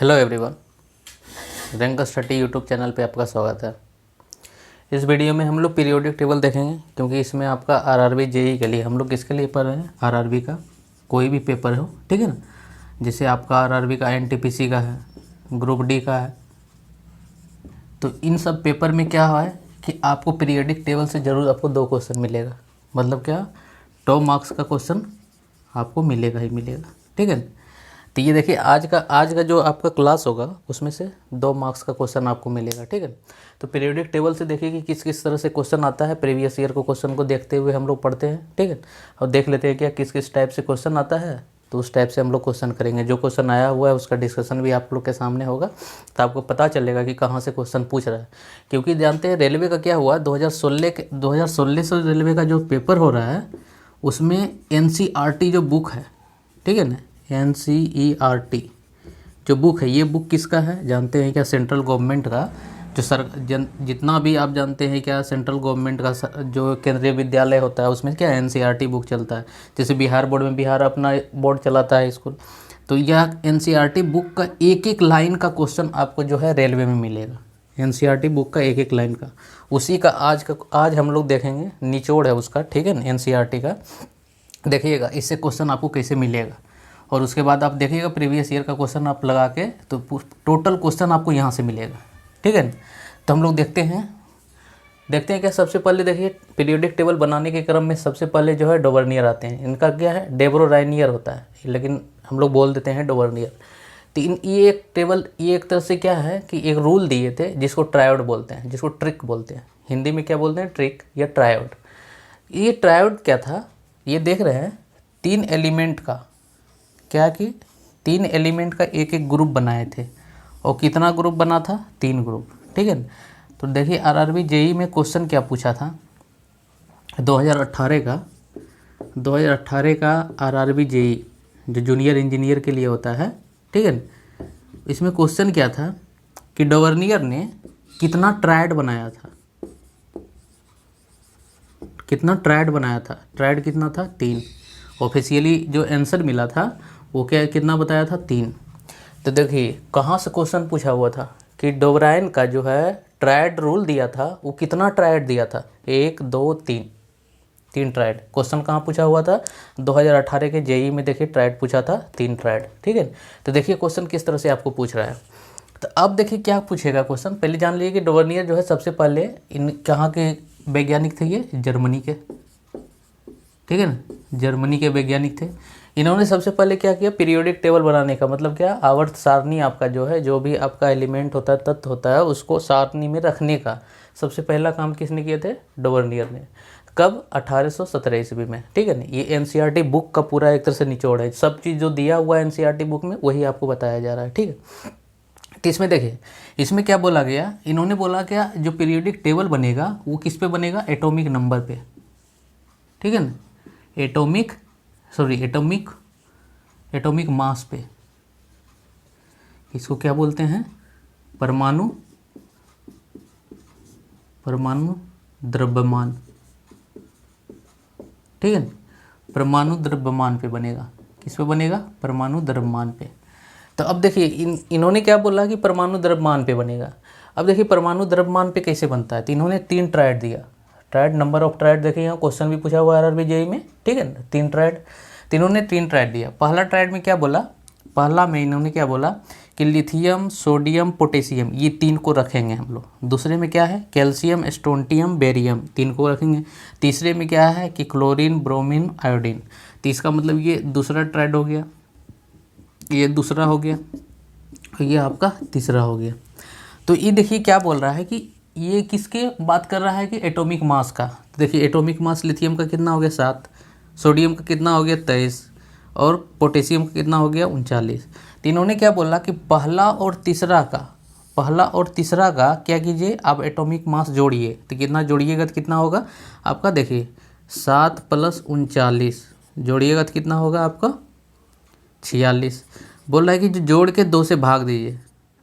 Hello everyone, rank study YouTube channel पे आपका स्वागत है। इस वीडियो में हम लोग पीरियोडिक टेबल देखेंगे, क्योंकि इसमें आपका आरआरबी जेई के लिए हम लोग किसके लिए पढ़ रहे हैं। आरआरबी का कोई भी पेपर हो, ठीक है ना। जैसे आपका आरआरबी का एनटीपीसी का है, ग्रुप डी का है, तो इन सब पेपर में क्या हुआ है कि आपको पीरियोडिक टेबल से ज़रूर आपको 2 क्वेश्चन मिलेगा। मतलब क्या, 2 मार्क्स का क्वेश्चन आपको मिलेगा ही मिलेगा, ठीक है। तो ये देखिए आज का जो आपका क्लास होगा उसमें से 2 मार्क्स का क्वेश्चन आपको मिलेगा, ठीक है। तो पीरियोडिक टेबल से देखिए कि किस किस तरह से क्वेश्चन आता है। प्रीवियस ईयर को क्वेश्चन को देखते हुए हम लोग पढ़ते हैं, ठीक है। और देख लेते हैं क्या किस किस टाइप से क्वेश्चन आता है, तो उस टाइप से हम लोग क्वेश्चन करेंगे। जो क्वेश्चन आया हुआ है उसका डिस्कशन भी आप लोग के सामने होगा, तो आपको पता चलेगा कि कहाँ से क्वेश्चन पूछ रहा है। क्योंकि जानते हैं रेलवे का क्या हुआ, 2016 से रेलवे का जो पेपर हो रहा है उसमें NCERT जो बुक है, ठीक है ना, NCERT जो बुक है, ये बुक किसका है जानते हैं क्या? सेंट्रल गवर्नमेंट का। जो जितना भी आप जानते हैं क्या, सेंट्रल गवर्नमेंट का जो केंद्रीय विद्यालय होता है उसमें क्या NCERT बुक चलता है। जैसे बिहार बोर्ड में बिहार अपना बोर्ड चलाता है स्कूल, तो यह NCERT बुक का एक एक लाइन का क्वेश्चन आपको जो है रेलवे में मिलेगा। NCERT बुक का एक एक लाइन का, उसी का आज हम लोग देखेंगे, निचोड़ है उसका, ठीक है ना, NCERT का। देखिएगा इससे क्वेश्चन आपको कैसे मिलेगा, और उसके बाद आप देखिएगा प्रीवियस ईयर का क्वेश्चन आप लगा के, तो टोटल क्वेश्चन आपको यहाँ से मिलेगा, ठीक है। तो हम लोग देखते हैं क्या। सबसे पहले देखिए पीरियोडिक टेबल बनाने के क्रम में सबसे पहले जो है डोवर्नियर आते हैं। इनका क्या है, डेब्रो-रायनियर होता है, लेकिन हम लोग बोल देते हैं डोवर्नियर। तो ये एक टेबल, ये एक तरह से क्या है कि एक रूल दिए थे जिसको ट्रायोड बोलते हैं, जिसको ट्रिक बोलते हैं। हिंदी में क्या बोलते हैं, ट्रिक या ट्रायोड। ये ट्रायोड क्या था, ये देख रहे हैं 3 एलिमेंट का, क्या कि 3 एलिमेंट का एक एक ग्रुप बनाए थे। और कितना ग्रुप बना था, 3 ग्रुप, ठीक है। तो देखिए आरआरबी जेई में क्वेश्चन क्या पूछा था, 2018 का आरआरबी जेई जो जूनियर इंजीनियर के लिए होता है, ठीक है। इसमें क्वेश्चन क्या था कि डोवर्नियर ने कितना ट्रायड बनाया था, कितना ट्रायड बनाया था। ट्रायड कितना था, 3। ऑफिशियली जो आंसर मिला था वो क्या, कितना बताया था, 3। तो देखिए कहाँ से क्वेश्चन पूछा हुआ था कि डोबराइन का जो है ट्रायड रूल दिया था, वो कितना ट्रायड दिया था, 1 2 3 ट्रायड। क्वेश्चन कहाँ पूछा हुआ था, 2018 के जेई में देखिए ट्रायड पूछा था, 3 ट्रायड, ठीक है। तो देखिए क्वेश्चन किस तरह से आपको पूछ रहा है। तो अब देखिए क्या पूछेगा क्वेश्चन। पहले जान लीजिए कि डोवर्नियर जो है सबसे पहले इन कहाँ के वैज्ञानिक थे, ये जर्मनी के, ठीक है ना, जर्मनी के वैज्ञानिक थे। इन्होंने सबसे पहले क्या किया, पीरियोडिक टेबल बनाने का मतलब क्या, आवर्त सारणी आपका जो है, जो भी आपका एलिमेंट होता है, तत्व होता है, उसको सारणी में रखने का सबसे पहला काम किसने किए थे, डोवर्नियर ने। कब, 1817 ईस्वी में, ठीक है ना। ये NCERT बुक का पूरा एक तरह से निचोड़ है। सब चीज़ जो दिया हुआ है NCERT बुक में वही आपको बताया जा रहा है, ठीक है। तो इसमें देखिए, इसमें क्या बोला गया, इन्होंने बोला क्या, जो पीरियोडिक टेबल बनेगा वो किस पे बनेगा, एटॉमिक नंबर पे, ठीक है ना, एटॉमिक मास पे। इसको क्या बोलते हैं, परमाणु द्रव्यमान, ठीक है ना, परमाणु द्रव्यमान पे बनेगा। किस पे बनेगा, परमाणु द्रव्यमान पे। तो अब देखिए इन्होंने क्या बोला कि परमाणु द्रव्यमान पे बनेगा। अब देखिए परमाणु द्रव्यमान पे कैसे बनता है, तो इन्होंने 3 ट्रायड दिया। ट्रायड, नंबर ऑफ ट्रायड देखिए, यहाँ क्वेश्चन भी पूछा हुआ है आरआरबी जेई में, ठीक है ना, 3 ट्रायड। तो इन्होंने 3 ट्रायड दिया। पहला ट्रायड में क्या बोला, पहला में इन्होंने क्या बोला कि लिथियम, सोडियम, पोटेशियम, ये 3 को रखेंगे हम लोग। दूसरे में क्या है, कैल्शियम, स्ट्रोंटियम, बेरियम, 3 को रखेंगे। तीसरे में क्या है कि क्लोरीन, ब्रोमीन, आयोडीन। तो इसका मतलब ये दूसरा ट्रायड हो गया, ये दूसरा हो गया, ये आपका तीसरा हो गया। तो ये देखिए क्या बोल रहा है कि ये किसके बात कर रहा है कि एटॉमिक मास का। तो देखिए एटॉमिक मास लिथियम का कितना हो गया, 7, सोडियम का कितना हो गया, 23, और पोटेशियम का कितना हो गया, 39। तो इन्होंने क्या बोला कि पहला और तीसरा का क्या कीजिए, आप एटॉमिक मास जोड़िए। तो कितना जोड़िएगा तो कितना होगा आपका, देखिए 7 + 39 जोड़िएगा तो कितना होगा आपका, 46। बोल रहा है कि जो जोड़ के 2 से भाग दीजिए,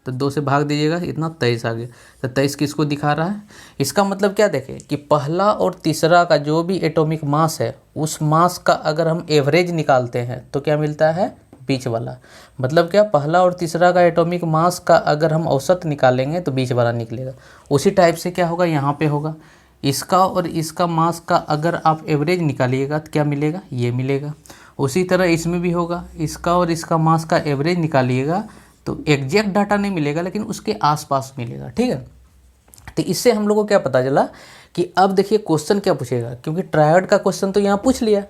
तो 2 से भाग दीजिएगा, इतना 23 आ गया। तो 23 किसको दिखा रहा है, इसका मतलब क्या देखें कि पहला और तीसरा का जो भी एटॉमिक मास है, उस मास का अगर हम एवरेज निकालते हैं तो क्या मिलता है, बीच वाला। मतलब क्या, पहला और तीसरा का एटॉमिक मास का अगर हम औसत निकालेंगे तो बीच वाला निकलेगा। उसी टाइप से क्या होगा, यहाँ पे होगा इसका और इसका मास का अगर आप एवरेज निकालिएगा तो क्या मिलेगा, ये मिलेगा। उसी तरह इसमें भी होगा, इसका और इसका मास का एवरेज निकालिएगा तो एग्जैक्ट डाटा नहीं मिलेगा लेकिन उसके आसपास मिलेगा। ठीक है, तो इससे हम लोग को क्या पता चला कि अब देखिए क्वेश्चन क्या पूछेगा, क्योंकि ट्रायड का क्वेश्चन तो यहाँ पूछ लिया।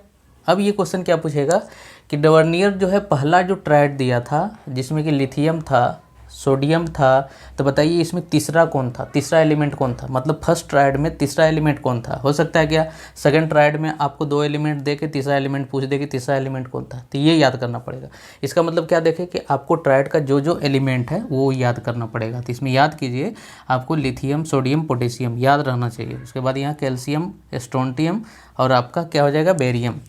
अब ये क्वेश्चन क्या पूछेगा कि डवर्नियर जो है पहला जो ट्रायड दिया था जिसमें कि लिथियम था, सोडियम था, तो बताइए इसमें तीसरा कौन था, तीसरा एलिमेंट कौन था। मतलब फर्स्ट ट्रायड में तीसरा एलिमेंट कौन था। हो सकता है क्या सेकंड ट्रायड में आपको 2 एलिमेंट दे के तीसरा एलिमेंट पूछ दे कि तीसरा एलिमेंट कौन था, तो ये याद करना पड़ेगा। इसका मतलब क्या देखें कि आपको ट्रायड का जो जो एलिमेंट है वो याद करना पड़ेगा। तो इसमें याद कीजिए आपको लिथियम, सोडियम, पोटेशियम याद रहना चाहिए। उसके बाद यहाँ कैल्शियम, स्ट्रोंटियम और आपका क्या हो जाएगा, बेरियम,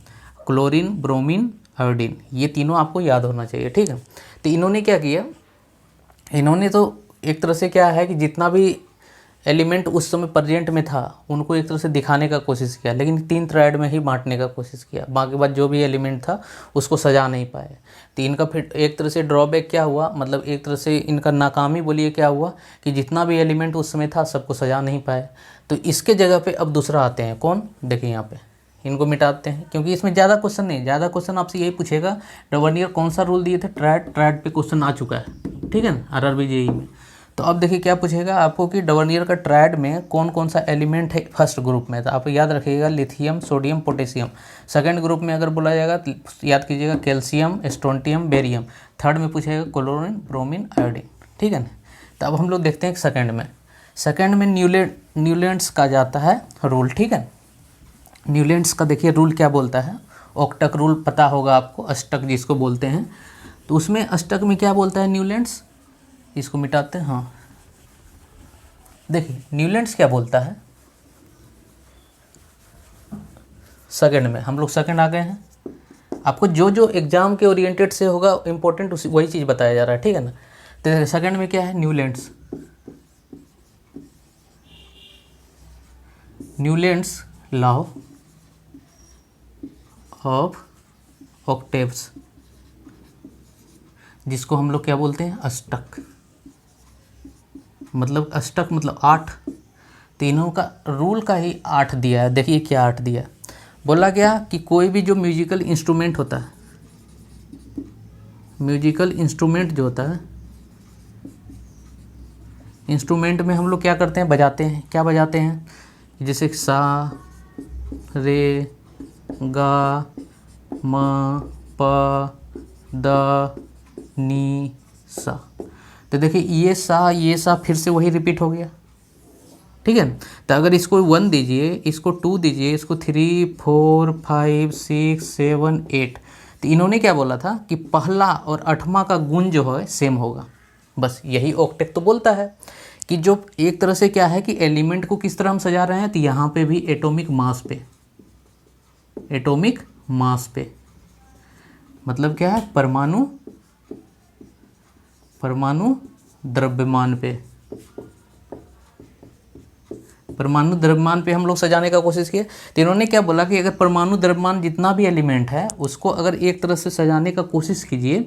क्लोरीन, ब्रोमीन, आयोडीन, ये तीनों आपको याद होना चाहिए। ठीक है, तो इन्होंने क्या किया, इन्होंने तो एक तरह से क्या है कि जितना भी एलिमेंट उस समय प्रेजेंट में था उनको एक तरह से दिखाने का कोशिश किया, लेकिन 3 ट्रायड में ही बांटने का कोशिश किया। बाकी बात जो भी एलिमेंट था उसको सजा नहीं पाए। तो इनका फिर एक तरह से ड्रॉबैक क्या हुआ, मतलब एक तरह से इनका नाकामी बोलिए क्या हुआ कि जितना भी एलिमेंट उस समय था सबको सजा नहीं पाए। तो इसके जगह पे अब दूसरा आते हैं, कौन, देखिए यहाँ पे इनको मिटाते हैं, क्योंकि इसमें ज़्यादा क्वेश्चन नहीं, ज़्यादा क्वेश्चन आपसे यही पूछेगा डवर्नियर कौन सा रूल दिए थे, ट्रायड, ट्रायड पे क्वेश्चन आ चुका है। ठीक है ना, आरआरबी जेईई में। तो अब देखिए क्या पूछेगा आपको कि डवर्नियर का ट्रायड में कौन कौन सा एलिमेंट है फर्स्ट ग्रुप में। तो आप याद रखिएगा lithium, sodium, potassium. Second group में अगर बोला जाएगा तो याद कीजिएगा कैल्शियम, स्ट्रोंटियम, बेरियम। थर्ड में पूछेगा क्लोरीन, ब्रोमीन, आयोडीन। ठीक है ना। तो अब हम लोग देखते हैं सेकंड में न्यूलैंड्स का जाता है रूल। ठीक है, न्यूलैंड्स का देखिए रूल क्या बोलता है, ऑक्टक रूल पता होगा आपको, अष्टक जिसको बोलते हैं। तो उसमें अष्टक में क्या बोलता है न्यूलैंड्स, इसको मिटाते हैं। हाँ देखिए न्यूलैंड्स क्या बोलता है, सेकंड में हम लोग सेकंड आ गए हैं। आपको जो जो एग्जाम के ओरिएंटेड से होगा इंपॉर्टेंट वही चीज़ बताया जा रहा है। ठीक है ना। तो सेकंड में क्या है, न्यूलैंड्स लॉ ऑफ ऑक्टेव्स, जिसको हम लोग क्या बोलते हैं, अष्टक। मतलब अष्टक मतलब 8, तीनों का रूल का ही 8 दिया है। देखिए क्या 8 दिया है, बोला क्या कि कोई भी जो म्यूजिकल इंस्ट्रूमेंट होता है, म्यूजिकल इंस्ट्रूमेंट जो होता है, इंस्ट्रूमेंट में हम लोग क्या करते हैं, बजाते हैं। क्या बजाते हैं, जैसे सा, रे, गा, म, प, द, नी, सा। तो देखिए ये सा फिर से वही रिपीट हो गया। ठीक है, तो अगर इसको 1 दीजिए, इसको 2 दीजिए, इसको 3, 4, 5, 6, 7, 8, तो इन्होंने क्या बोला था कि पहला और 8वां का गुण जो है सेम होगा। बस यही ऑक्टेट तो बोलता है कि जो एक तरह से क्या है कि एलिमेंट को किस तरह हम सजा रहे हैं, तो यहाँ पे भी एटॉमिक मास पे, एटॉमिक मास पे मतलब क्या है, परमाणु द्रव्यमान पे, परमाणु द्रव्यमान पे हम लोग सजाने का कोशिश किए। तो इन्होंने क्या बोला कि अगर परमाणु द्रव्यमान जितना भी एलिमेंट है उसको अगर एक तरह से सजाने का कोशिश कीजिए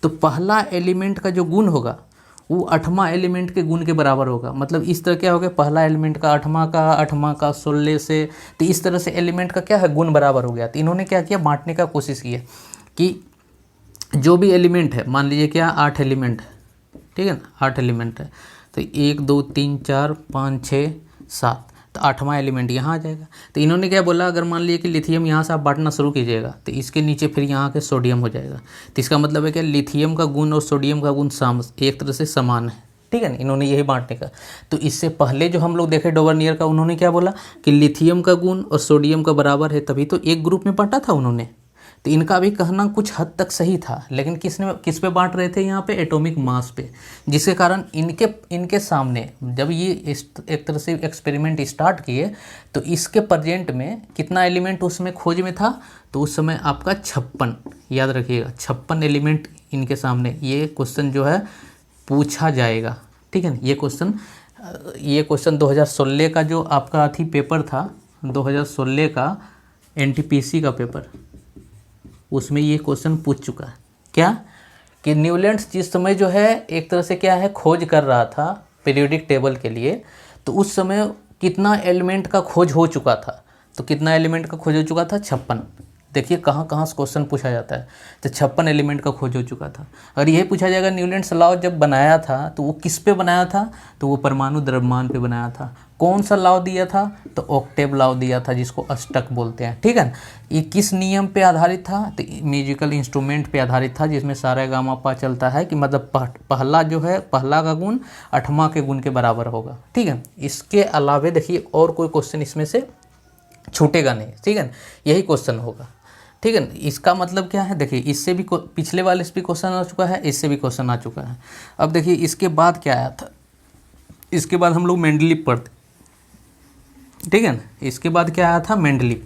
तो पहला एलिमेंट का जो गुण होगा वो 8वां एलिमेंट के गुण के बराबर होगा। मतलब इस तरह क्या होगा, पहला एलिमेंट का 8वां का 16 से, तो इस तरह से एलिमेंट का क्या है, गुण बराबर हो गया। तो इन्होंने क्या किया, बांटने का कोशिश किया कि जो भी एलिमेंट है, मान लीजिए क्या 8 एलिमेंट है, ठीक है ना, 8 एलिमेंट है, तो 1 2 3 4 5 6 7, तो 8वां एलिमेंट यहाँ आ जाएगा। तो इन्होंने क्या बोला, अगर मान लीजिए कि लिथियम यहाँ से आप बांटना शुरू कीजिएगा तो इसके नीचे फिर यहाँ के सोडियम हो जाएगा। तो इसका मतलब है कि लिथियम का गुण और सोडियम का गुण एक तरह से समान है। ठीक है ना, इन्होंने यही बांटने का। तो इससे पहले जो हम लोग देखे डवर्नियर का, उन्होंने क्या बोला कि लिथियम का गुण और सोडियम का बराबर है, तभी तो एक ग्रुप में बांटा था उन्होंने। तो इनका भी कहना कुछ हद तक सही था, लेकिन किस पे बांट रहे थे, यहाँ पे एटॉमिक मास पे, जिसके कारण इनके सामने जब ये एक तरह से एक्सपेरिमेंट स्टार्ट किए तो इसके प्रेजेंट में कितना एलिमेंट उसमें खोज में था, तो उस समय आपका 56, याद रखिएगा 56 एलिमेंट इनके सामने। ये क्वेश्चन जो है पूछा जाएगा। ठीक है ना, ये क्वेश्चन 2016 का जो आपका थी पेपर था, 2016 का NTPC का पेपर, उसमें ये क्वेश्चन पूछ चुका है। क्या कि न्यूलैंड्स जिस समय जो है एक तरह से क्या है खोज कर रहा था पीरियोडिक टेबल के लिए, तो उस समय कितना एलिमेंट का खोज हो चुका था, तो कितना एलिमेंट का खोज हो चुका था 56। देखिए कहाँ कहाँ से क्वेश्चन पूछा जाता है, तो 56 एलिमेंट का खोज हो चुका था। अगर यही पूछा जाएगा न्यूलैंड्स लॉ जब बनाया था तो वो किस पे बनाया था, तो वो परमाणु द्रव्यमान पे बनाया था। कौन सा लॉ दिया था, तो ऑक्टेव लॉ दिया था जिसको अष्टक बोलते हैं, ठीक है ना। ये किस नियम पे आधारित था, तो म्यूजिकल इंस्ट्रूमेंट पे आधारित था, जिसमें सारा गामा पा चलता है कि मतलब पहला जो है पहला का गुण 8वां के गुण के बराबर होगा, ठीक है। इसके अलावे देखिए और कोई क्वेश्चन इसमें से छूटेगा नहीं, ठीक है ना, यही क्वेश्चन होगा, ठीक है ना। इसका मतलब क्या है, देखिए इससे भी पिछले वाले से भी क्वेश्चन आ चुका है, इससे भी क्वेश्चन आ चुका है। अब देखिए इसके बाद क्या आया था, इसके बाद हम लोग मेंडलीव पढ़ते, ठीक है ना। इसके बाद क्या आया था, मेंडलीव।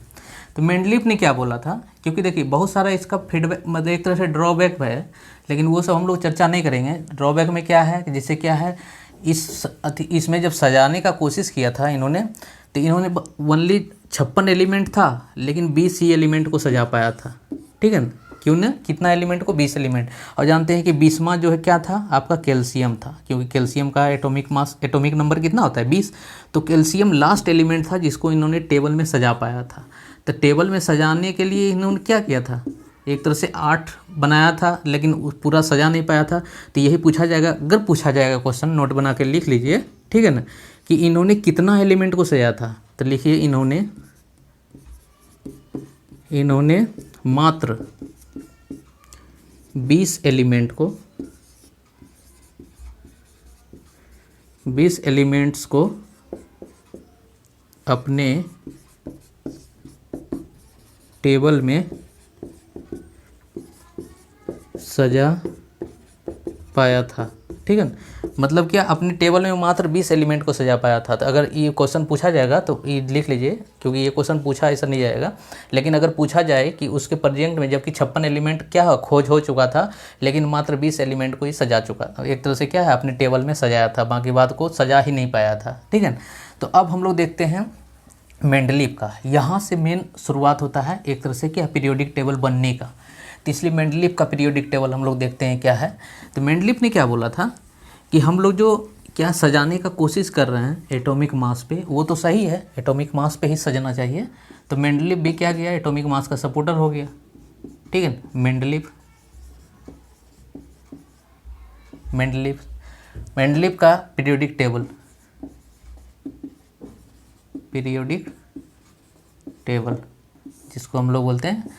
तो मेंडलीव ने क्या बोला था, क्योंकि देखिए बहुत सारा इसका फीडबैक मतलब एक तरह से ड्रॉबैक है, लेकिन वो सब हम लोग चर्चा नहीं करेंगे। ड्रॉबैक में क्या है कि जैसे क्या है, इसमें जब सजाने का कोशिश किया था इन्होंने, तो इन्होंने ओनली 56 एलिमेंट था, लेकिन 20 ही एलिमेंट को सजा पाया था, ठीक है ना। क्यों ना, कितना एलिमेंट को, 20 एलिमेंट। और जानते हैं कि 20वां जो है क्या था, आपका कैल्शियम था, क्योंकि कैल्शियम का एटॉमिक मास, एटॉमिक नंबर कितना होता है 20। तो कैल्शियम लास्ट एलिमेंट था जिसको इन्होंने टेबल में सजा पाया था। तो टेबल में सजाने के लिए इन्होंने क्या किया था, एक तरह से 8 बनाया था, लेकिन पूरा सजा नहीं पाया था। तो यही पूछा जाएगा, अगर पूछा जाएगा क्वेश्चन, नोट बना के लिख लीजिए, ठीक है ना, कि इन्होंने कितना एलिमेंट को सजाया था। तो लिखिए इन्होंने मात्र 20 एलिमेंट को, 20 एलिमेंट्स को अपने टेबल में सजा पाया था, ठीक है ना। मतलब क्या, अपने टेबल में मात्र 20 एलिमेंट को सजा पाया था। तो अगर ये क्वेश्चन पूछा जाएगा तो ये लिख लीजिए, क्योंकि ये क्वेश्चन पूछा ऐसा नहीं जाएगा, लेकिन अगर पूछा जाए कि उसके प्रेजेंट में जबकि 56 एलिमेंट क्या खोज हो चुका था, लेकिन मात्र 20 एलिमेंट को ही सजा चुका था, एक तरह से क्या है अपने टेबल में सजाया था, बाकी बात को सजा ही नहीं पाया था, ठीक है। तो अब हम लोग देखते हैं मेंडलीव का। यहाँ से मेन शुरुआत होता है एक तरह से क्या, पीरियोडिक टेबल बनने का। तो इसलिए मेंडलीव का पीरियोडिक टेबल हम लोग देखते हैं क्या है। तो मेंडलीव ने क्या बोला था कि हम लोग जो क्या सजाने का कोशिश कर रहे हैं एटॉमिक मास पे, वो तो सही है, एटॉमिक मास पे ही सजना चाहिए। तो मेंडलीव भी क्या किया, एटॉमिक मास का सपोर्टर हो गया, ठीक है। मेंडलीव का पीरियोडिक टेबल जिसको हम लोग बोलते हैं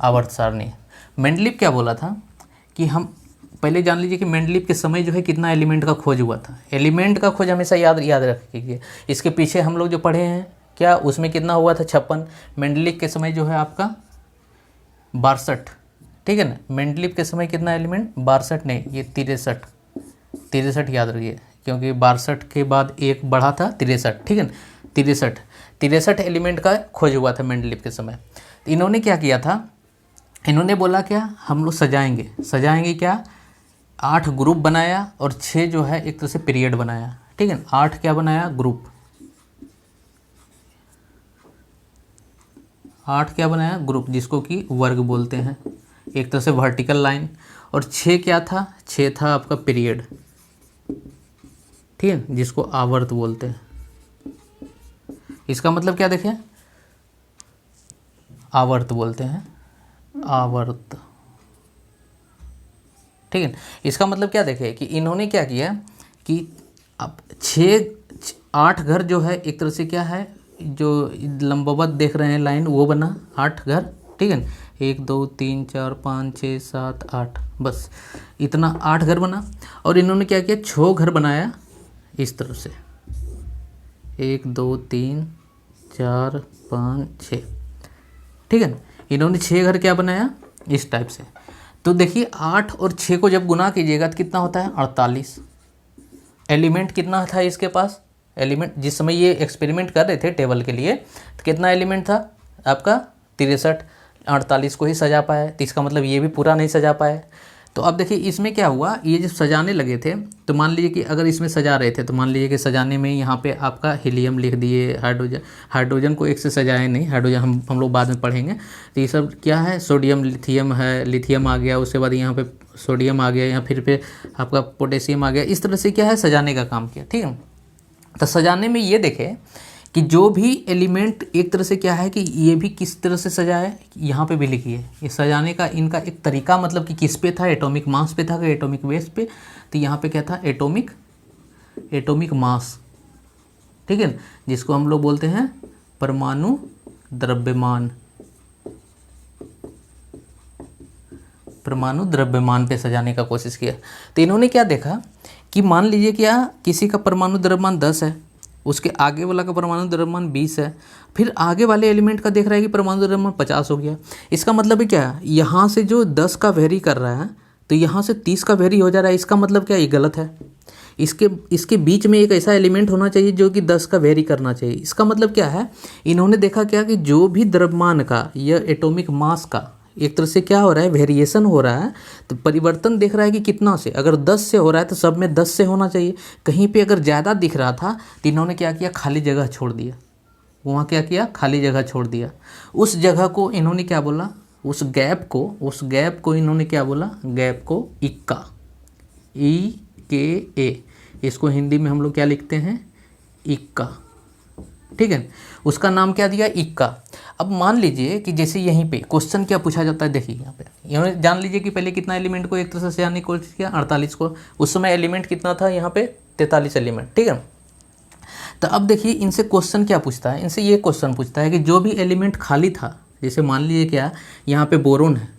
आवर्त सारणी। मेंडलीव क्या बोला था कि हम पहले जान लीजिए कि मेंडलीव के समय जो है कितना एलिमेंट का खोज हुआ था। एलिमेंट का खोज हमेशा याद रखिए। इसके पीछे हम लोग जो पढ़े हैं क्या, उसमें कितना हुआ था 56। मेंडलीव के समय जो है आपका 62, ठीक है ना। मेंडलीव के समय कितना एलिमेंट, 62 नहीं, ये 63 याद रखिए, क्योंकि 62 के बाद एक बढ़ा था 63, ठीक है ना। 63 एलिमेंट का खोज हुआ था मेंडलीव के समय। तो इन्होंने क्या किया था, इन्होंने बोला क्या, हम लोग सजाएंगे क्या, 8 ग्रुप बनाया और 6 जो है एक तरह से पीरियड बनाया, ठीक है। 8 क्या बनाया, ग्रुप, 8 क्या बनाया, ग्रुप, जिसको कि वर्ग बोलते हैं, एक तरह से वर्टिकल लाइन। और 6 क्या था, 6 था आपका पीरियड, ठीक है, जिसको आवर्त बोलते हैं। इसका मतलब क्या देखें, आवर्त बोलते हैं, आवर्त, ठीक है। इसका मतलब क्या देखें कि इन्होंने क्या किया कि अब 8 घर जो है एक तरह से क्या है, जो लंबवत देख रहे हैं लाइन, वो बना 8 घर, ठीक है। 1 2 3 4 5 6 7 8, बस इतना 8 घर बना। और इन्होंने क्या किया, 6 घर बनाया इस तरह से, 1 2 3 4 5 6, ठीक है ना। इन्होंने 6 घर क्या बनाया, इस टाइप से। तो देखिए 8 और 6 को जब गुना कीजिएगा तो कितना होता है, 48। एलिमेंट कितना था इसके पास, एलिमेंट जिस समय ये एक्सपेरिमेंट कर रहे थे टेबल के लिए, तो कितना एलिमेंट था आपका, 63। 48 को ही सजा पाया, तो इसका मतलब ये भी पूरा नहीं सजा पाया। तो अब देखिए इसमें क्या हुआ, ये जब सजाने लगे थे तो मान लीजिए कि अगर इसमें सजा रहे थे तो मान लीजिए कि सजाने में यहाँ पे आपका हीलियम लिख दिए, हाइड्रोजन को एक से सजाए नहीं, हाइड्रोजन हम लोग बाद में पढ़ेंगे। तो ये सब क्या है, सोडियम लिथियम है, लिथियम आ गया, उसके बाद यहाँ पे सोडियम आ गया, यहाँ फिर पे आपका पोटेशियम आ गया। इस तरह से क्या है, सजाने का काम किया, ठीक है। तो सजाने में ये देखें कि जो भी एलिमेंट एक तरह से क्या है कि ये भी किस तरह से सजा है, यहाँ पे भी लिखिए। ये सजाने का इनका एक तरीका मतलब कि किस पे था, एटॉमिक मास पे था कि एटॉमिक वेट पे। तो यहाँ पे क्या था, एटॉमिक मास, ठीक है, जिसको हम लोग बोलते हैं परमाणु द्रव्यमान। परमाणु द्रव्यमान पे सजाने का कोशिश किया। तो इन्होंने क्या देखा कि मान लीजिए क्या किसी का परमाणु द्रव्यमान 10 है, उसके आगे वाला का परमाणु द्रव्यमान 20 है, फिर आगे वाले एलिमेंट का देख रहा है कि परमाणु द्रव्यमान 50 हो गया। इसका मतलब है क्या, यहाँ से जो 10 का वेरी कर रहा है तो यहाँ से 30 का वेरी हो जा रहा है। इसका मतलब क्या, ये गलत है। इसके बीच में एक ऐसा एलिमेंट होना चाहिए जो कि 10 का वेरी करना चाहिए। इसका मतलब क्या है, इन्होंने देखा क्या कि जो भी द्रव्यमान का या एटॉमिक मास का एक तरह से क्या हो रहा है, वेरिएशन हो रहा है। तो परिवर्तन देख रहा है कि कितना से, अगर 10 से हो रहा है तो सब में 10 से होना चाहिए। कहीं पे अगर ज़्यादा दिख रहा था तो इन्होंने क्या किया, खाली जगह छोड़ दिया। वहाँ क्या किया, खाली जगह छोड़ दिया। उस जगह को इन्होंने क्या बोला, उस गैप को इन्होंने क्या बोला, गैप को इक्का, IKA, इसको हिंदी में हम लोग क्या लिखते हैं, इक्का, ठीक है। उसका नाम क्या दिया, इक्का। अब मान लीजिए कि जैसे यहीं पे क्वेश्चन क्या पूछा जाता है, देखिए यहाँ पे इन्होंने जान लीजिए कि पहले कितना एलिमेंट को एक तरह से सजाने की कोशिश किया, 48 को। उस समय एलिमेंट कितना था, यहाँ पे 43 एलिमेंट, ठीक है। तो अब देखिए इनसे क्वेश्चन क्या पूछता है, इनसे ये क्वेश्चन पूछता है कि जो भी एलिमेंट खाली था, जैसे मान लीजिए क्या यहाँ पे बोरोन है,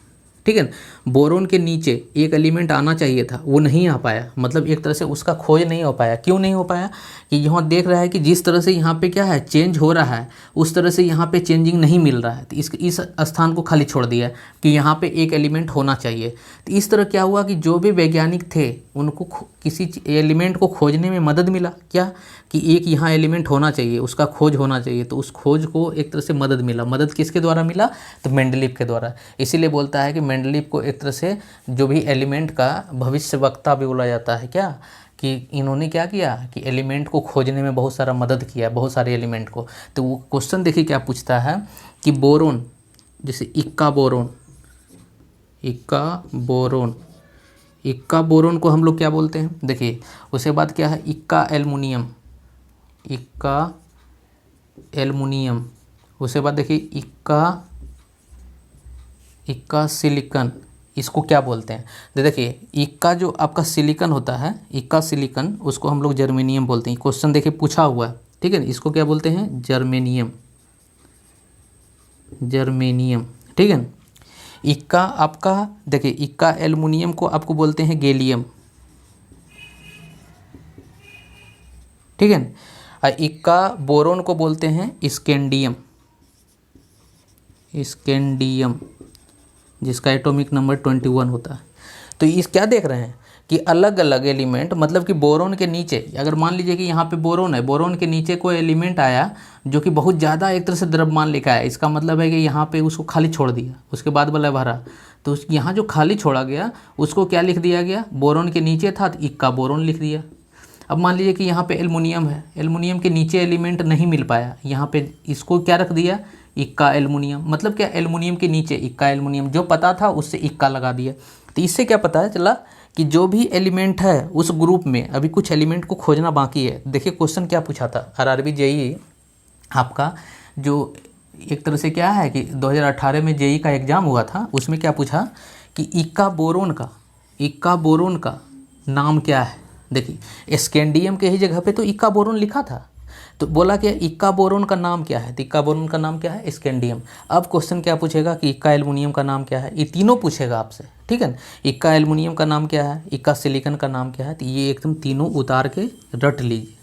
ठीक है, बोरोन के नीचे एक एलिमेंट आना चाहिए था, वो नहीं आ पाया, मतलब एक तरह से उसका खोज नहीं हो पाया। क्यों नहीं हो पाया, कि यहाँ देख रहा है कि जिस तरह से यहाँ पे क्या है चेंज हो रहा है, उस तरह से यहाँ पे चेंजिंग नहीं मिल रहा है। तो इस स्थान को खाली छोड़ दिया कि यहाँ पे एक एलिमेंट होना चाहिए। तो इस तरह क्या हुआ कि जो भी वैज्ञानिक थे उनको किसी एलिमेंट को खोजने में मदद मिला, क्या कि एक यहाँ एलिमेंट होना चाहिए, उसका खोज होना चाहिए। तो उस खोज को एक तरह से मदद मिला। मदद किसके द्वारा मिला, तो मेंडलीव के द्वारा। इसीलिए बोलता है कि मेंडलीव को एक तरह से जो भी एलिमेंट का भविष्यवक्ता भी बोला जाता है, क्या कि इन्होंने क्या किया कि एलिमेंट को खोजने में बहुत सारा मदद किया, बहुत सारे एलिमेंट को। तो वो क्वेश्चन देखिए क्या पूछता है कि बोरोन, जैसे इक्का बोरोन को हम लोग क्या बोलते हैं, देखिए उसके बाद क्या है, इक्का एल्युमिनियम, उसके बाद देखिए इक्का सिलिकन, इसको क्या बोलते हैं। तो देखिए इक्का जो आपका सिलिकन होता है, इक्का सिलिकन, उसको हम लोग जर्मेनियम बोलते हैं। क्वेश्चन देखिए पूछा हुआ है, ठीक है, इसको क्या बोलते हैं, जर्मेनियम, ठीक है। इक्का आपका देखिए, इक्का एल्युमिनियम को आपको बोलते हैं गैलियम, ठीक है। और इक्का बोरोन को बोलते हैं स्कैंडियम, जिसका एटॉमिक नंबर 21 होता है। तो इस क्या देख रहे हैं कि अलग अलग एलिमेंट, मतलब कि बोरोन के नीचे, अगर मान लीजिए कि यहाँ पे बोरोन है, बोरोन के नीचे कोई एलिमेंट आया जो कि बहुत ज़्यादा एक तरह से द्रव्यमान लेकर आया, इसका मतलब है कि यहाँ पे उसको खाली छोड़ दिया, उसके बाद वाला भरा। तो यहाँ जो खाली छोड़ा गया उसको क्या लिख दिया गया, बोरोन के नीचे था तो इक्का बोरोन लिख दिया। अब मान लीजिए कि यहाँ पे एल्युमिनियम है, एल्युमिनियम के नीचे एलिमेंट नहीं मिल पाया, यहाँ पे इसको क्या रख दिया, इक्का एल्युमिनियम। मतलब क्या, एल्युमिनियम के नीचे इक्का एल्युमिनियम, जो पता था उससे इक्का लगा दिया। तो इससे क्या पता चला कि जो भी एलिमेंट है उस ग्रुप में अभी कुछ एलिमेंट को खोजना बाकी है। देखिए क्वेश्चन क्या पूछा था, आरआरबी जेईई आपका जो एक तरह से क्या है कि 2018 में जेईई का एग्ज़ाम हुआ था, उसमें क्या पूछा कि इक्का बोरोन का नाम क्या है। देखिए स्कैंडियम के ही जगह पे तो इक्का बोरोन लिखा था, तो बोला कि इक्का बोरोन का नाम क्या है, तो इक्का बोरोन का नाम क्या है, स्कैंडियम। अब क्वेश्चन क्या पूछेगा कि इक्का एल्युमिनियम का नाम क्या है, ये तीनों पूछेगा आपसे, ठीक है। इक्का एल्युमिनियम का नाम क्या है, इक्का सिलिकन का नाम क्या है, तो ये एकदम तीनों उतार के रट लीजिए,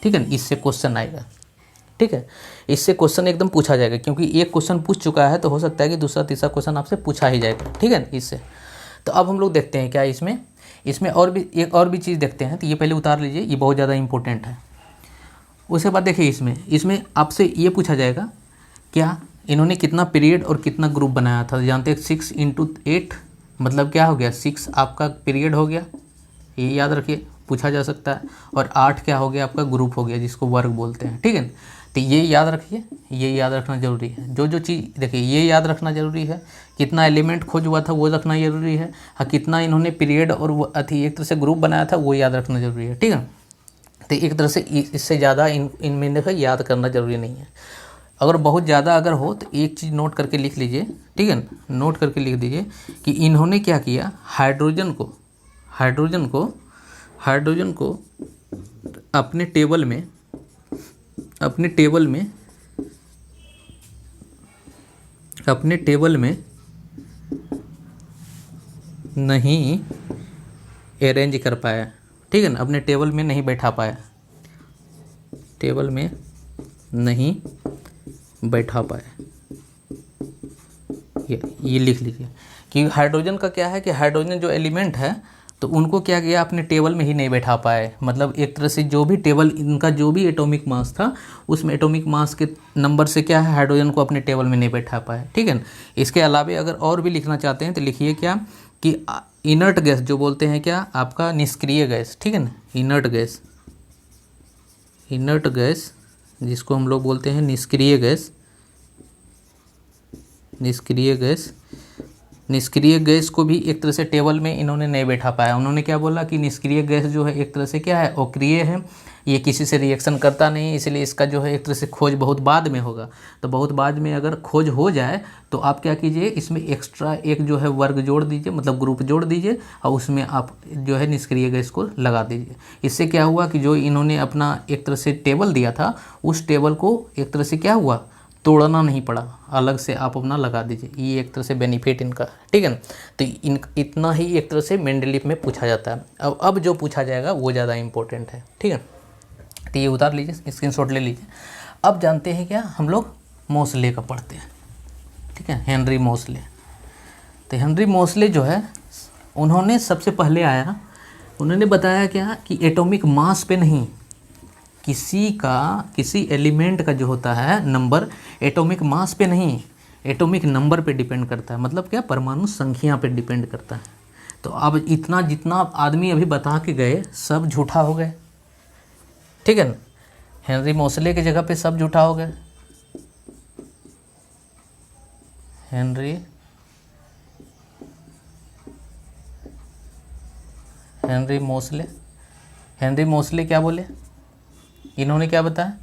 ठीक है। इससे क्वेश्चन आएगा, ठीक है, इससे क्वेश्चन एकदम पूछा जाएगा, क्योंकि एक क्वेश्चन पूछ चुका है तो हो सकता है कि दूसरा तीसरा क्वेश्चन आपसे पूछा ही जाएगा, ठीक है इससे। तो अब हम लोग देखते हैं क्या इसमें और भी चीज़ देखते हैं। तो ये पहले उतार लीजिए, ये बहुत ज़्यादा इंपॉर्टेंट है। उसके बाद देखिए इसमें आपसे ये पूछा जाएगा क्या इन्होंने कितना पीरियड और कितना ग्रुप बनाया था। जानते हैं 6 × 8 मतलब क्या हो गया, 6 आपका पीरियड हो गया, ये याद रखिए, पूछा जा सकता है। और 8 क्या हो गया आपका ग्रुप हो गया, जिसको वर्ग बोलते हैं, ठीक है। तो ये याद रखिए, ये याद रखना जरूरी है। जो जो चीज़ देखिए, ये याद रखना जरूरी है, कितना एलिमेंट खोज हुआ था वो रखना जरूरी है, हाँ कितना इन्होंने पीरियड और वो अथी एक तरह से ग्रुप बनाया था वो याद रखना जरूरी है, ठीक है। तो एक तरह से इससे ज़्यादा इनमें देखो याद करना जरूरी नहीं है। अगर बहुत ज़्यादा अगर हो तो एक चीज़ नोट करके लिख लीजिए, ठीक है, नोट करके लिख दीजिए कि इन्होंने क्या किया, हाइड्रोजन को अपने टेबल में नहीं अरेंज कर पाया, ठीक है ना, अपने टेबल में नहीं बैठा पाया, टेबल में नहीं बैठा पाया। ये लिख लीजिए कि हाइड्रोजन का क्या है कि हाइड्रोजन जो एलिमेंट है तो उनको क्या किया, अपने टेबल में ही नहीं बैठा पाए। मतलब एक तरह से जो भी टेबल इनका जो भी एटॉमिक मास था उसमें एटॉमिक मास के नंबर से क्या है, हाइड्रोजन को अपने टेबल में नहीं बैठा पाए, ठीक है ना। इसके अलावा अगर और भी लिखना चाहते हैं तो लिखिए क्या कि इनर्ट गैस जो बोलते हैं क्या आपका निष्क्रिय गैस, ठीक है ना, इनर्ट गैस जिसको हम लोग बोलते हैं निष्क्रिय गैस को भी एक तरह से टेबल में इन्होंने नहीं बैठा पाया। उन्होंने क्या बोला कि निष्क्रिय गैस जो है एक तरह से क्या है, अक्रिय है, ये किसी से रिएक्शन करता नहीं है, इसलिए इसका जो है एक तरह से खोज बहुत बाद में होगा। तो बहुत बाद में अगर खोज हो जाए तो आप क्या कीजिए, इसमें एक्स्ट्रा एक जो है वर्ग जोड़ दीजिए, मतलब ग्रुप जोड़ दीजिए और उसमें आप जो है निष्क्रिय गैस को लगा दीजिए। इससे क्या हुआ कि जो इन्होंने अपना एक तरह से टेबल दिया था उस टेबल को एक तरह से क्या हुआ, तोड़ना नहीं पड़ा, अलग से आप अपना लगा दीजिए। ये एक तरह से बेनिफिट इनका, ठीक है ना। तो इतना ही एक तरह से मेंडलीफ में पूछा जाता है। अब जो पूछा जाएगा वो ज़्यादा इंपॉर्टेंट है, ठीक है। तो ये उतार लीजिए, स्क्रीनशॉट ले लीजिए। अब जानते हैं क्या, हम लोग मोसले का पढ़ते हैं, ठीक है, हेनरी मोसले। तो हेनरी मोसले जो है उन्होंने सबसे पहले आया, उन्होंने बताया क्या कि एटॉमिक मास पे नहीं, किसी एलिमेंट का जो होता है नंबर एटॉमिक मास पे नहीं, एटॉमिक नंबर पे डिपेंड करता है। मतलब क्या, परमाणु संख्या पे डिपेंड करता है। तो अब इतना जितना आदमी अभी बता के गए सब झूठा हो गए, ठीक है ना। हेनरी मोसले की जगह पे सब झूठा हो गए। हेनरी मोसले क्या बोले, इन्होंने क्या बताया,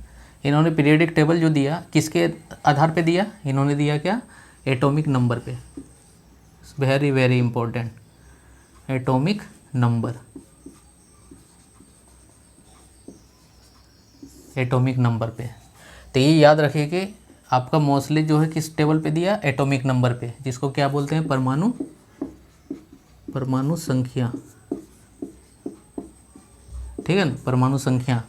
इन्होंने पीरियोडिक टेबल जो दिया किसके आधार पे दिया, इन्होंने दिया क्या, एटॉमिक नंबर पे। Very very important, atomic number पे। तो ये याद रखिए कि आपका मोसले जो है किस टेबल पे दिया, एटॉमिक नंबर पे, जिसको क्या बोलते हैं, परमाणु संख्या, ठीक है ना, परमाणु संख्या।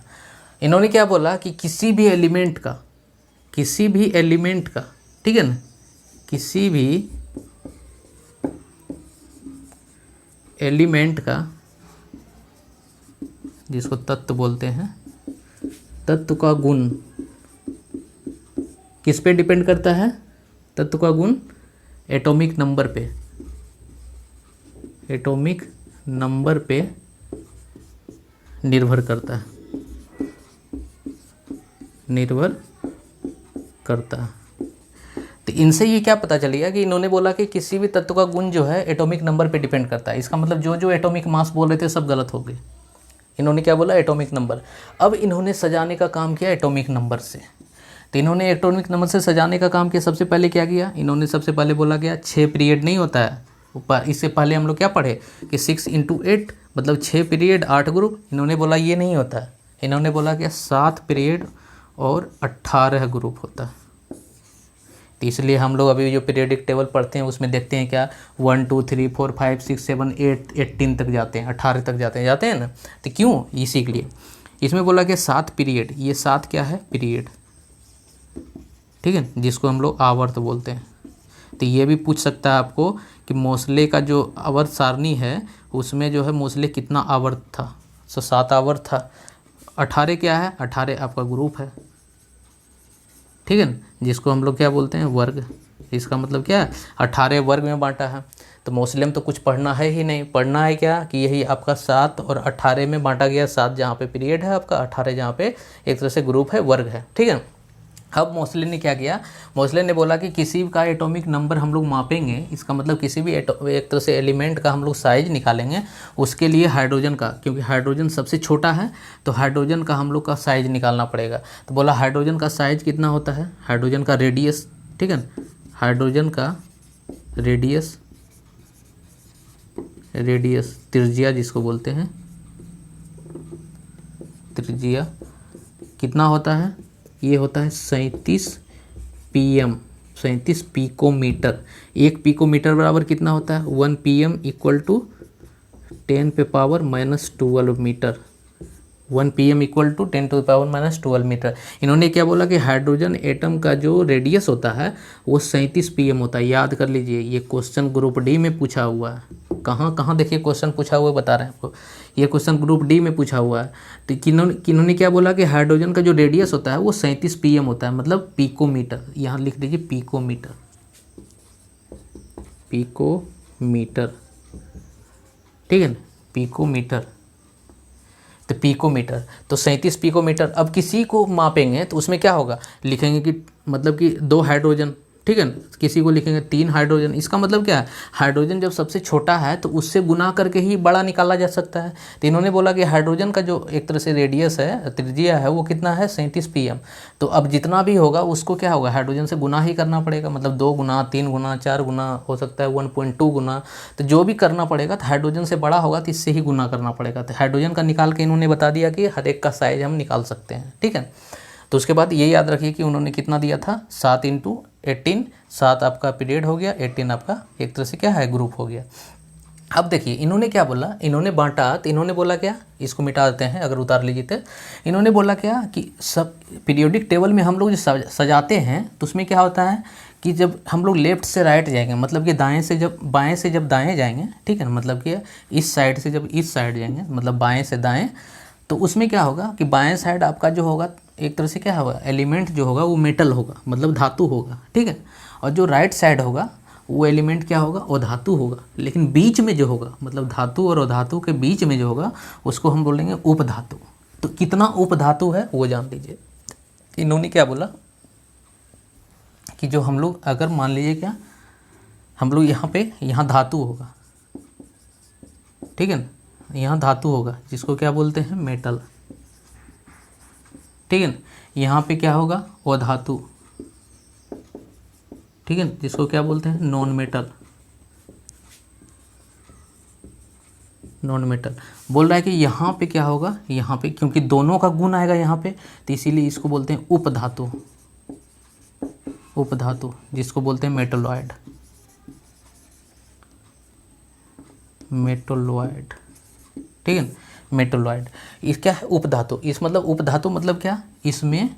इन्होंने क्या बोला कि किसी भी एलिमेंट का, ठीक है ना, किसी भी एलिमेंट का, जिसको तत्व बोलते हैं, तत्व का गुण किस पे डिपेंड करता है, तत्व का गुण एटॉमिक नंबर पे निर्भर करता है। तो इनसे ये क्या पता चलेगा कि इन्होंने बोला कि किसी भी तत्व का गुण जो है एटॉमिक नंबर पे डिपेंड करता है। इसका मतलब जो जो एटॉमिक मास बोल रहे थे सब गलत हो गए। इन्होंने क्या बोला, एटॉमिक नंबर। अब इन्होंने सजाने का काम किया एटॉमिक नंबर से। तो इन्होंने एटॉमिक नंबर से सजाने का काम किया। सबसे पहले क्या किया इन्होंने, सबसे पहले बोला गया 6 पीरियड नहीं होता है। इससे पहले हम लोग क्या पढ़े कि 6 × 8 मतलब 6 पीरियड 8 ग्रुप। इन्होंने बोला ये नहीं होता है, इन्होंने बोला कि 7 पीरियड और 18 ग्रुप होता है। तो इसलिए हम लोग अभी जो पीरियडिक टेबल पढ़ते हैं उसमें देखते हैं क्या 1 2 3 4 5 6 7 8 18 तक जाते हैं, 18 तक जाते हैं ना। तो क्यों, इसी के लिए इसमें बोला कि 7 पीरियड, ये 7 क्या है, पीरियड, ठीक है, जिसको हम लोग आवर्त बोलते हैं। तो ये भी पूछ सकता है आपको कि मोसले का जो आवर्त सारणी है उसमें जो है मोसले कितना आवर्त था। 7 आवर्त था। 18 क्या है, 18 आपका ग्रुप है, ठीक है ना, जिसको हम लोग क्या बोलते हैं, वर्ग। इसका मतलब क्या है, 18 वर्ग में बांटा है। तो मोस्लियम तो कुछ पढ़ना है ही नहीं, पढ़ना है क्या कि यही आपका 7 और 18 में बांटा गया, 7 जहाँ पे पीरियड है आपका, 18 जहाँ पे एक तरह से ग्रुप है, वर्ग है, ठीक है। अब मोस्ले ने क्या किया, मोस्ले ने बोला कि किसी का एटॉमिक नंबर हम लोग मापेंगे, इसका मतलब किसी भी एक तरह से एलिमेंट का हम लोग साइज निकालेंगे, उसके लिए हाइड्रोजन का, क्योंकि हाइड्रोजन सबसे छोटा है तो हाइड्रोजन का हम लोग का साइज निकालना पड़ेगा। तो बोला हाइड्रोजन का साइज कितना होता है, हाइड्रोजन का रेडियस, ठीक है, हाइड्रोजन का रेडियस, रेडियस त्रिज्या जिसको बोलते हैं, त्रिज्या कितना होता है, ये होता है 37 pm, 37 पिकोमीटर। 1 पिकोमीटर बराबर कितना होता है, 1 pm equal to 10⁻⁻12 metre, 1 pm equal to 10⁻⁻12 metre. इन्होंने क्या बोला कि हाइड्रोजन एटम का जो रेडियस होता है वो 37 pm होता है। याद कर लीजिए, ये क्वेश्चन ग्रुप डी में पूछा हुआ है। कहाँ कहाँ देखिए क्वेश्चन पूछा हुआ है, बता रहे हैं आपको, ये क्वेश्चन ग्रुप डी में पूछा हुआ है। तो किन्होंने क्या बोला कि हाइड्रोजन का जो रेडियस होता है वो 37 pm होता है, मतलब पिकोमीटर। यहाँ लिख दीजिए पिकोमीटर, पिकोमीटर, ठीक है ना, पिकोमीटर, तो पिकोमीटर, तो 37 पिकोमीटर। अब किसी को मापेंगे तो उसमें क्या होगा, लिखेंगे कि मतलब कि 2 हाइड्रोजन, ठीक है ना, किसी को लिखेंगे 3 हाइड्रोजन। इसका मतलब क्या है, हाइड्रोजन जब सबसे छोटा है तो उससे गुना करके ही बड़ा निकाला जा सकता है। तो इन्होंने बोला कि हाइड्रोजन का जो एक तरह से रेडियस है, त्रिज्या है, वो कितना है 37 pm। तो अब जितना भी होगा उसको क्या होगा, हाइड्रोजन से गुना ही करना पड़ेगा, मतलब 2 गुना, 3 गुना, 4 गुना, हो सकता है 1.2 गुना, तो जो भी करना पड़ेगा। तो हाइड्रोजन से बड़ा होगा तो इससे ही गुना करना पड़ेगा। तो हाइड्रोजन का निकाल के इन्होंने बता दिया कि हर एक का साइज हम निकाल सकते हैं, ठीक है। तो उसके बाद ये याद रखिए कि उन्होंने कितना दिया था, 7 × 18, 7 आपका पीरियड हो गया, 18 आपका एक तरह से क्या है, ग्रुप हो गया। अब देखिए इन्होंने क्या बोला, इन्होंने बांटा तो इन्होंने बोला क्या, इसको मिटा देते हैं अगर उतार लीजिए तो। इन्होंने बोला क्या कि सब पीरियोडिक टेबल में हम लोग जो सजाते हैं तो उसमें क्या होता है कि जब हम लोग लेफ़्ट से राइट जाएंगे, मतलब कि दाएं से जब बाएं से जब दाएं जाएंगे, ठीक है ना, मतलब कि इस साइड से जब इस साइड जाएंगे, मतलब बाएं से दाएं, तो उसमें क्या होगा कि बाएं साइड आपका जो होगा एक तरह से क्या होगा, एलिमेंट जो होगा वो मेटल होगा, मतलब धातु होगा, ठीक है। और जो राइट साइड होगा वो एलिमेंट क्या होगा, अधातु होगा। लेकिन बीच में जो होगा, मतलब धातु और अधातु के बीच में जो होगा उसको हम बोलेंगे उपधातु। तो कितना उपधातु है वो जान लीजिए। इन्होंने क्या बोला कि जो हम लोग अगर मान लीजिए क्या, हम लोग यहाँ धातु होगा, ठीक है ना, यहाँ धातु होगा जिसको क्या बोलते हैं, मेटल, ठीक है ना। यहाँ पे क्या होगा, अधातु, ठीक है ना, जिसको क्या बोलते हैं, नॉन मेटल, नॉन मेटल। बोल रहा है कि यहाँ पे क्या होगा, यहाँ पे क्योंकि दोनों का गुण आएगा यहाँ पे, तो इसीलिए इसको बोलते हैं उपधातु, उपधातु जिसको बोलते हैं मेटलॉयड, मेटलॉयड, ठीक है ना, मेटलॉयड। इस क्या है, उपधातु। इस मतलब उपधातु मतलब क्या, इसमें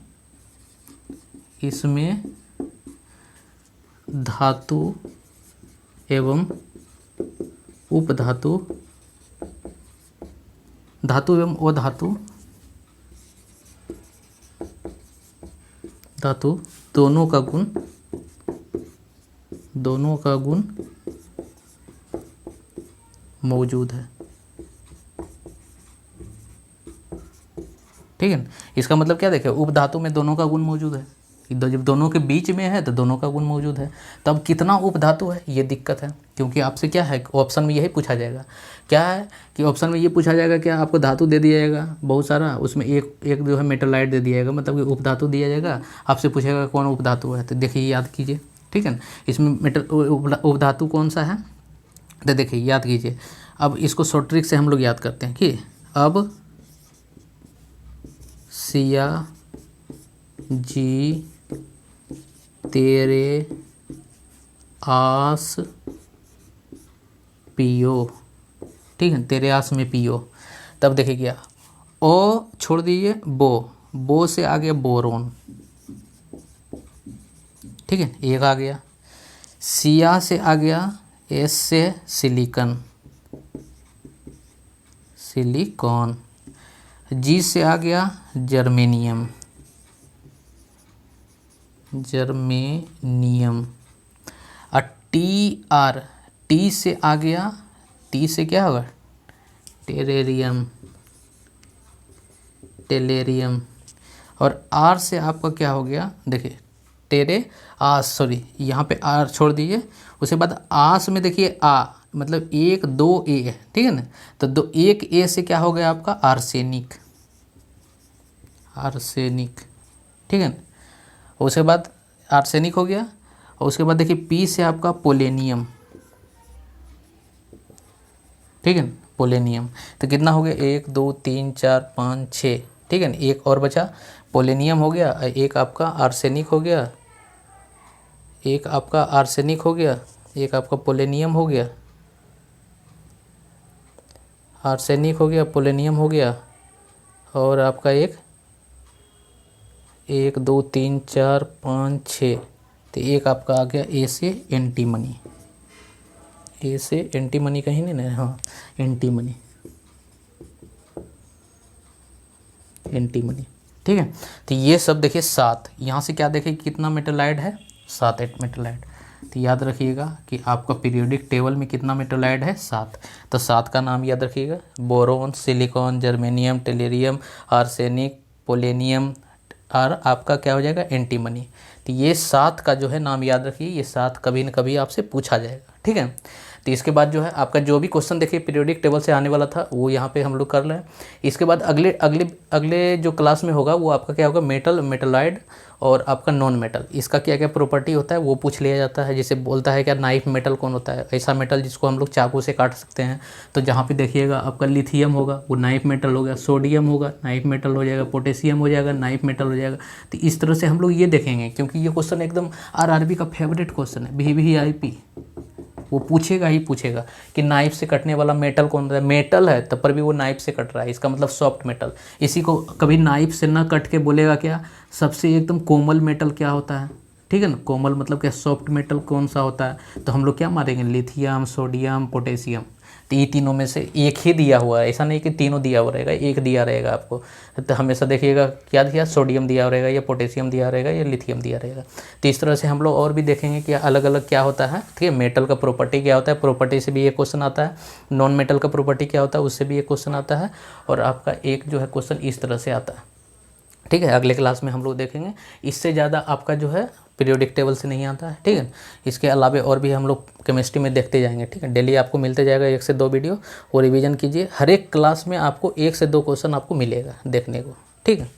धातु एवं उपधातु, धातु एवं अधातु, धातु दोनों का गुण मौजूद है, ठीक है ना। इसका मतलब क्या देखें, उपधातु में दोनों का गुण मौजूद है, जब दोनों के बीच में है तो दोनों का गुण मौजूद है। तब कितना उपधातु है ये दिक्कत है, क्योंकि आपसे क्या है ऑप्शन में यही पूछा जाएगा, क्या है कि ऑप्शन में ये पूछा जाएगा क्या, आपको धातु दे दिया जाएगा बहुत सारा, उसमें एक जो है मेटलॉयड दे दिया जाएगा, मतलब कि उपधातु दिया जाएगा, आपसे पूछेगा कौन उपधातु है, तो देखिए याद कीजिए, ठीक है ना। इसमें उपधातु कौन सा है, तो देखिए याद कीजिए। अब इसको शॉर्ट ट्रिक से हम लोग याद करते हैं कि अब सिया जी तेरे आस पियो, ठीक है, तेरे आस में पियो। तब देखिए क्या, ओ छोड़ दीजिए, बो से आ गया बोरोन, ठीक है, एक आ गया। सिया से आ गया, एस से सिलिकन, सिलिकॉन। जी से आ गया जर्मेनियम, जर्मेनियम। और टी टी से आ गया, टी से क्या होगा, टेरेरियम, टेलेरियम। और आर से आपका क्या हो गया, देखिए टेरे आस, सॉरी यहाँ पे आर छोड़ दीजिए। उसके बाद आस में देखिए आ, मतलब 1 2 ए है, ठीक है ना। तो 2 1 ए से क्या हो गया आपका आर्सेनिक, आर्सेनिक, ठीक है ना। उसके बाद आर्सेनिक हो गया। और उसके बाद देखिए पी से आपका पोलेनियम, ठीक है ना, पोलेनियम। तो कितना हो गया, 1 2 3 4 5 6, ठीक है ना। एक और बचा, पोलेनियम हो गया, एक आपका आर्सेनिक हो गया, एक आपका आर्सेनिक हो गया, एक आपका पोलेनियम हो गया, आर्सेनिक हो गया, पोलेनियम हो गया, और आपका एक 1 2 3 4 5 6, तो एक आपका आ गया ए से एंटीमनी, ए से एंटीमनी कहीं नहीं ना, हाँ एंटीमनी, एंटीमनी, ठीक है। तो ये सब देखिए 7, यहाँ से क्या देखिए कितना मेटालाइड है, 7 8 मेटालाइड। तो याद रखिएगा कि आपका पीरियोडिक टेबल में कितना मेटालाइड है, 7। तो 7 का नाम याद रखिएगा, boron, silicon, germanium, tellurium, arsenic, polonium, और आपका क्या हो जाएगा एंटीमनी। तो ये 7 का जो है नाम याद रखिए, ये 7 कभी न कभी आपसे पूछा जाएगा, ठीक है। तो इसके बाद जो है आपका जो भी क्वेश्चन देखिए पीरियोडिक टेबल से आने वाला था वो यहाँ पे हम लोग कर लें। इसके बाद अगले अगले अगले जो क्लास में होगा वो आपका क्या होगा, मेटल, मेटालॉइड और आपका नॉन मेटल, इसका क्या क्या प्रॉपर्टी होता है वो पूछ लिया जाता है। जैसे बोलता है क्या नाइफ मेटल कौन होता है, ऐसा मेटल जिसको हम लोग चाकू से काट सकते हैं। तो जहाँ पे देखिएगा आपका लिथियम होगा वो नाइफ मेटल हो गया, सोडियम होगा नाइफ मेटल हो जाएगा, पोटेशियम हो जाएगा नाइफ मेटल हो जाएगा। तो इस तरह से हम लोग ये देखेंगे, क्योंकि ये क्वेश्चन एकदम आरआरबी का फेवरेट क्वेश्चन है, VVIP। वो पूछेगा ही पूछेगा कि नाइफ से कटने वाला मेटल कौन सा है, मेटल है तब पर भी वो नाइफ से कट रहा है, इसका मतलब सॉफ्ट मेटल। इसी को कभी नाइफ से ना कट के बोलेगा क्या, सबसे एकदम कोमल मेटल क्या होता है, ठीक है ना। कोमल मतलब क्या, सॉफ्ट मेटल कौन सा होता है, तो हम लोग क्या मारेंगे, लिथियम, सोडियम, पोटेशियम। तो ये तीनों में से एक ही दिया हुआ है, ऐसा नहीं कि तीनों दिया हुआ रहेगा, एक दिया रहेगा आपको। तो हमेशा देखिएगा क्या दिया, सोडियम दिया रहेगा या पोटेशियम दिया रहेगा या लिथियम दिया रहेगा। तो इस तरह से हम लोग और भी देखेंगे कि अलग अलग क्या होता है, ठीक है। मेटल का प्रॉपर्टी क्या होता है, प्रॉपर्टी से भी एक क्वेश्चन आता है। नॉन मेटल का प्रॉपर्टी क्या होता है, उससे भी एक क्वेश्चन आता है। और आपका एक जो है क्वेश्चन इस तरह से आता है, ठीक है। अगले क्लास में हम लोग देखेंगे, इससे ज़्यादा आपका जो है पीरियोडिक टेबल से नहीं आता है, ठीक है। इसके अलावा और भी हम लोग केमिस्ट्री में देखते जाएंगे, ठीक है। डेली आपको मिलते जाएगा 1 से 2 वीडियो, वो रिवीजन कीजिए। हर एक क्लास में आपको 1 से 2 क्वेश्चन आपको मिलेगा देखने को, ठीक है।